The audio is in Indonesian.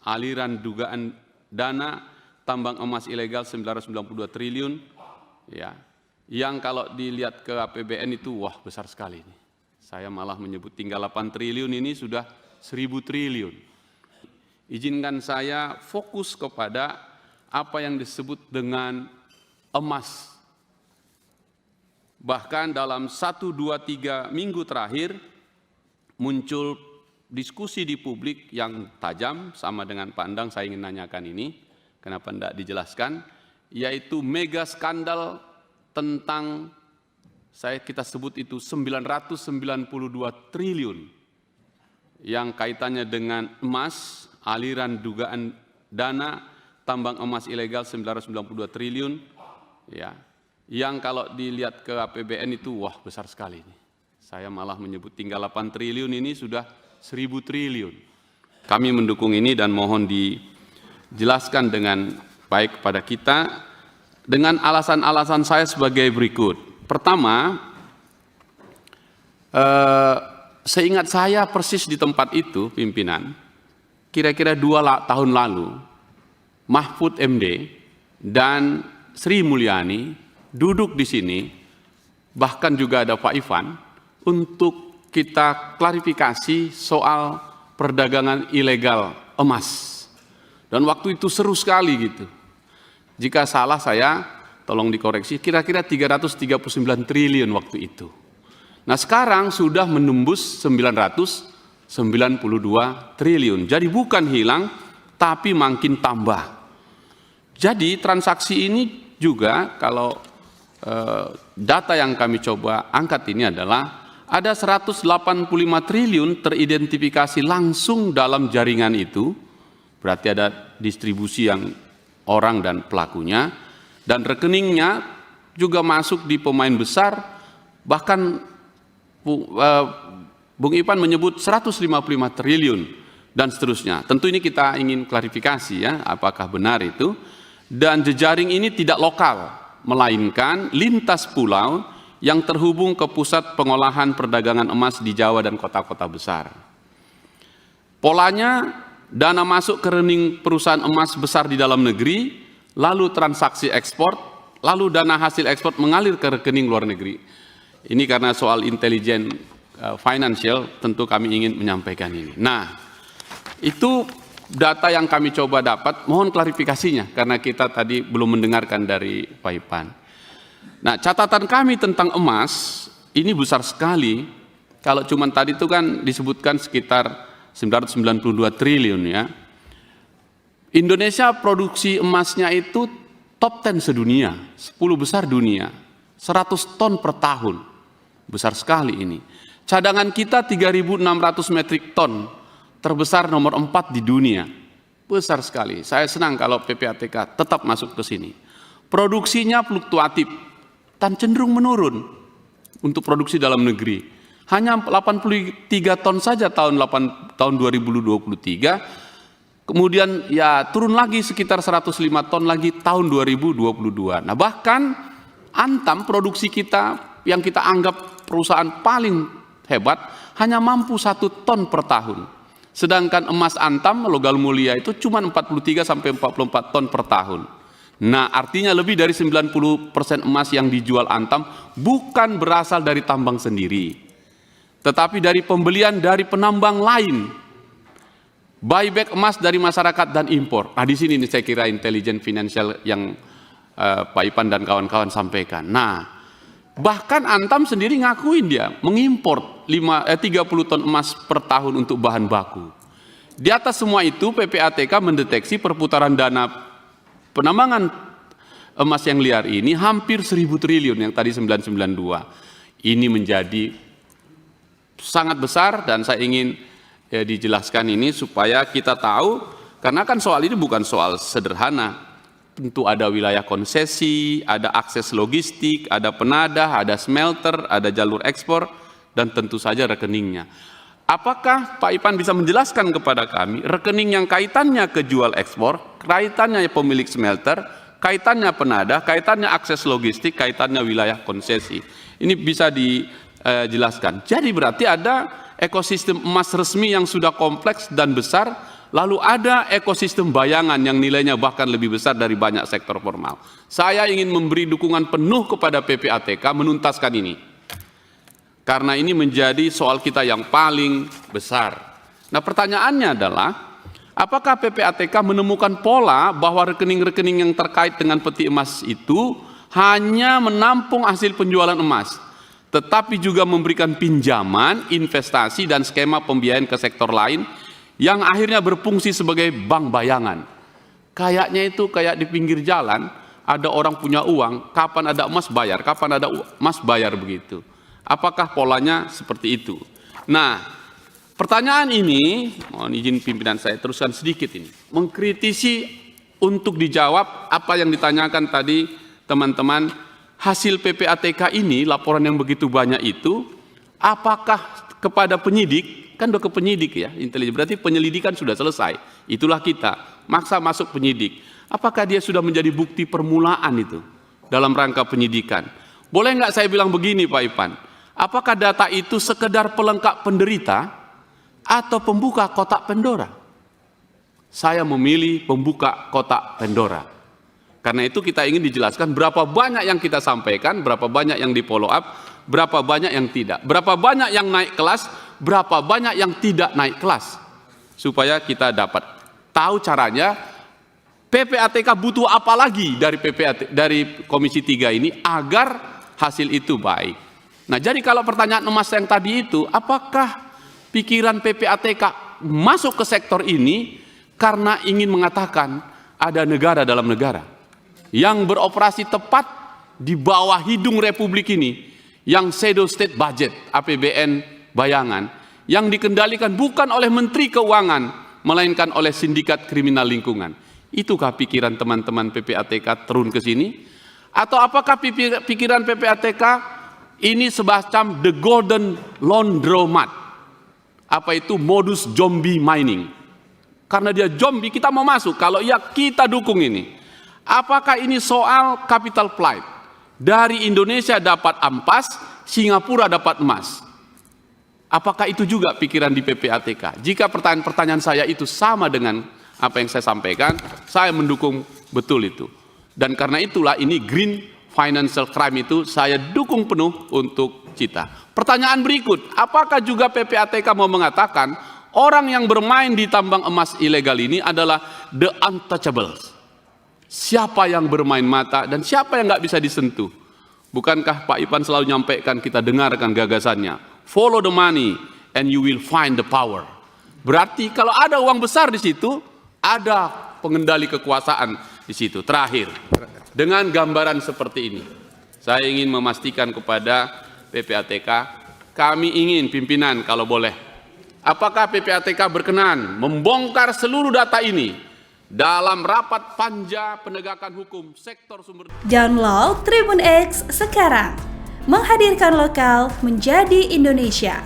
aliran dugaan dana tambang emas ilegal 992 triliun, ya, yang kalau dilihat ke APBN itu wah besar sekali ini. Saya malah menyebut tinggal 8 triliun ini sudah 1000 triliun. Izinkan saya fokus kepada apa yang disebut dengan emas. Bahkan dalam 1, 2, 3 minggu terakhir muncul diskusi di publik yang tajam, sama dengan Pak Endang saya ingin nanyakan ini, kenapa tidak dijelaskan, yaitu mega skandal tentang kita sebut itu 992 triliun yang kaitannya dengan emas, aliran dugaan dana tambang emas ilegal 992 triliun, ya, yang kalau dilihat ke APBN itu wah besar sekali ini. Saya malah menyebut tinggal 8 triliun ini sudah 1000 triliun. Kami mendukung ini dan mohon dijelaskan dengan baik kepada kita dengan alasan-alasan saya sebagai berikut. Pertama, seingat saya persis di tempat itu pimpinan, kira-kira 2 tahun lalu, Mahfud MD dan Sri Mulyani duduk di sini, bahkan juga ada Pak Ivan, untuk kita klarifikasi soal perdagangan ilegal emas. Dan waktu itu seru sekali gitu. Jika salah saya tolong dikoreksi, kira-kira 339 triliun waktu itu. Nah sekarang sudah menembus 992 triliun. Jadi bukan hilang, tapi makin tambah. Jadi transaksi ini juga kalau data yang kami coba angkat ini adalah ada 185 triliun teridentifikasi langsung dalam jaringan itu, berarti ada distribusi yang orang dan pelakunya, dan rekeningnya juga masuk di pemain besar, bahkan Bung Ipan menyebut 155 triliun dan seterusnya. Tentu ini kita ingin klarifikasi ya, apakah benar itu. Dan jejaring ini tidak lokal, melainkan lintas pulau yang terhubung ke pusat pengolahan perdagangan emas di Jawa dan kota-kota besar. Polanya, dana masuk ke rekening perusahaan emas besar di dalam negeri, lalu transaksi ekspor, lalu dana hasil ekspor mengalir ke rekening luar negeri. Ini karena soal intelijen financial, tentu kami ingin menyampaikan ini. Nah, itu data yang kami coba dapat, mohon klarifikasinya, karena kita tadi belum mendengarkan dari Pak Ipan. Nah, catatan kami tentang emas, ini besar sekali. Kalau cuma tadi itu kan disebutkan sekitar 992 triliun ya. Indonesia produksi emasnya itu top 10 sedunia, 10 besar dunia, 100 ton per tahun. Besar sekali ini. Cadangan kita 3.600 metrik ton, terbesar nomor 4 di dunia. Besar sekali. Saya senang kalau PPATK tetap masuk ke sini. Produksinya fluktuatif dan cenderung menurun untuk produksi dalam negeri. Hanya 83 ton saja tahun 2023. Kemudian ya turun lagi sekitar 105 ton lagi tahun 2022. Nah bahkan Antam produksi kita yang kita anggap perusahaan paling hebat hanya mampu 1 ton per tahun. Sedangkan emas Antam logam mulia itu cuma 43 sampai 44 ton per tahun. Nah artinya lebih dari 90% emas yang dijual Antam bukan berasal dari tambang sendiri, tetapi dari pembelian dari penambang lain. Buyback emas dari masyarakat dan impor. Nah di sini nih saya kira intelijen finansial yang Pak Ipan dan kawan-kawan sampaikan. Nah bahkan Antam sendiri ngakuin dia mengimpor 30 ton emas per tahun untuk bahan baku. Di atas semua itu PPATK mendeteksi perputaran dana penambangan emas yang liar ini hampir 1.000 triliun yang tadi 992. Ini menjadi sangat besar dan saya ingin dijelaskan ini supaya kita tahu, karena kan soal ini bukan soal sederhana. Tentu ada wilayah konsesi, ada akses logistik, ada penadah, ada smelter, ada jalur ekspor, dan tentu saja rekeningnya. Apakah Pak Ipan bisa menjelaskan kepada kami rekening yang kaitannya ke jual ekspor, kaitannya pemilik smelter, kaitannya penadah, kaitannya akses logistik, kaitannya wilayah konsesi? Ini bisa dijelaskan. Jadi berarti ada ekosistem emas resmi yang sudah kompleks dan besar, Lalu ada ekosistem bayangan yang nilainya bahkan lebih besar dari banyak sektor formal. Saya ingin memberi dukungan penuh kepada PPATK menuntaskan ini. Karena ini menjadi soal kita yang paling besar. Nah, pertanyaannya adalah, apakah PPATK menemukan pola bahwa rekening-rekening yang terkait dengan peti emas itu hanya menampung hasil penjualan emas, tetapi juga memberikan pinjaman, investasi, dan skema pembiayaan ke sektor lain yang akhirnya berfungsi sebagai bank bayangan. Kayaknya itu kayak di pinggir jalan, ada orang punya uang, kapan ada emas bayar, kapan ada emas bayar begitu. Apakah polanya seperti itu? Nah, pertanyaan ini, mohon izin pimpinan saya teruskan sedikit ini, mengkritisi untuk dijawab apa yang ditanyakan tadi teman-teman, hasil PPATK ini, laporan yang begitu banyak itu, apakah kepada penyidik, kan udah ke penyidik ya, intelijen, berarti penyelidikan sudah selesai, itulah kita, maksa masuk penyidik. Apakah dia sudah menjadi bukti permulaan itu dalam rangka penyidikan? Boleh nggak saya bilang begini Pak Ipan, apakah data itu sekedar pelengkap penderita atau pembuka kotak Pandora? Saya memilih pembuka kotak Pandora. Karena itu kita ingin dijelaskan berapa banyak yang kita sampaikan, berapa banyak yang di follow up, berapa banyak yang tidak, berapa banyak yang naik kelas, berapa banyak yang tidak naik kelas. Supaya kita dapat tahu caranya, PPATK butuh apa lagi dari Komisi 3 ini agar hasil itu baik. Nah, jadi kalau pertanyaan emas yang tadi itu, apakah pikiran PPATK masuk ke sektor ini karena ingin mengatakan ada negara dalam negara yang beroperasi tepat di bawah hidung Republik ini, yang shadow state budget, APBN bayangan, yang dikendalikan bukan oleh Menteri Keuangan, melainkan oleh sindikat kriminal lingkungan. Itukah pikiran teman-teman PPATK turun ke sini? Atau apakah pikiran PPATK ini semacam the golden laundromat? Apa itu modus zombie mining? Karena dia zombie, kita mau masuk. Kalau iya, kita dukung ini. Apakah ini soal capital flight? Dari Indonesia dapat ampas, Singapura dapat emas. Apakah itu juga pikiran di PPATK? Jika pertanyaan saya itu sama dengan apa yang saya sampaikan, saya mendukung betul itu. Dan karena itulah ini green financial crime itu saya dukung penuh untuk Cita. Pertanyaan berikut, apakah juga PPATK mau mengatakan orang yang bermain di tambang emas ilegal ini adalah the untouchables? Siapa yang bermain mata dan siapa yang nggak bisa disentuh? Bukankah Pak Ipan selalu nyampaikan, kita dengarkan gagasannya, follow the money and you will find the power. Berarti kalau ada uang besar di situ, ada pengendali kekuasaan di situ. Terakhir, dengan gambaran seperti ini, saya ingin memastikan kepada PPATK, kami ingin pimpinan kalau boleh, apakah PPATK berkenan membongkar seluruh data ini dalam rapat panja penegakan hukum sektor sumber. Download Tribun X sekarang, menghadirkan lokal menjadi Indonesia.